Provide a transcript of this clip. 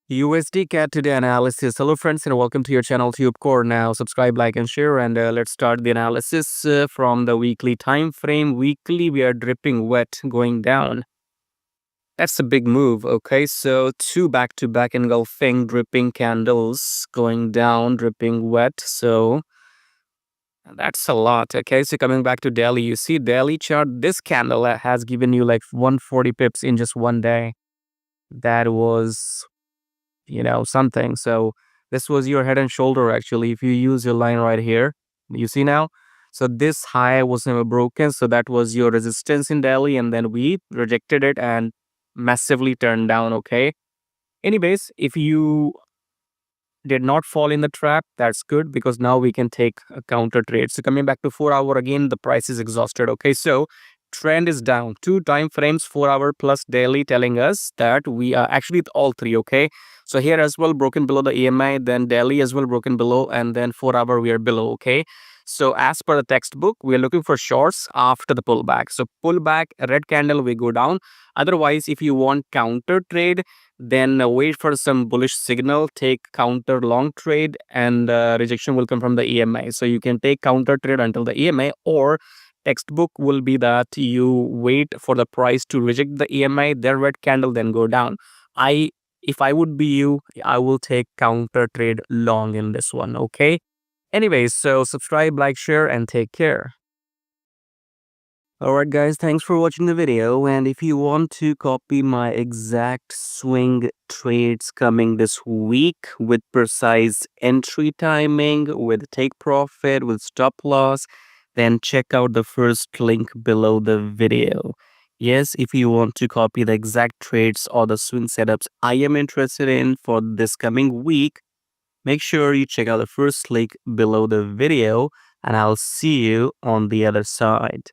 USDCAD today analysis. Hello friends and welcome to your channel TubeCore. Now subscribe, like and share, and let's start the analysis from the weekly time frame. Weekly we are dripping wet going down. That's a big move. Okay, so two back-to-back engulfing dripping candles going down, dripping wet. So that's a lot. Okay, so coming back to daily, you see daily chart, this candle has given you like 140 pips in just one day. That was something. So this was your head and shoulder actually. If you use your line right here, you see now. So this high was never broken. So that was your resistance in daily, and then we rejected it and massively turned down. Okay. Anyways, if you did not fall in the trap, that's good because now we can take a counter trade. So coming back to 4 hour again, the price is exhausted. Okay, so trend is down. 2 time frames, 4 hour plus daily, telling us that we are actually all three. Okay, so here as well broken below the EMI, then daily as well broken below, and then 4 hour we are below. Okay, so as per the textbook, we are looking for shorts after the pullback. So pullback, red candle, we go down. Otherwise, if you want counter trade, then wait for some bullish signal, take counter long trade, and rejection will come from the EMI. So you can take counter trade until the EMI, or textbook will be that you wait for the price to reject the EMI, then red candle, then go down. If I would be you, I will take counter trade long in this one. Okay. Anyways, so subscribe, like, share, and take care. Alright guys, thanks for watching the video, and if you want to copy my exact swing trades coming this week with precise entry timing, with take profit, with stop loss, then check out the first link below the video. Yes, if you want to copy the exact trades or the swing setups I am interested in for this coming week, make sure you check out the first link below the video, and I'll see you on the other side.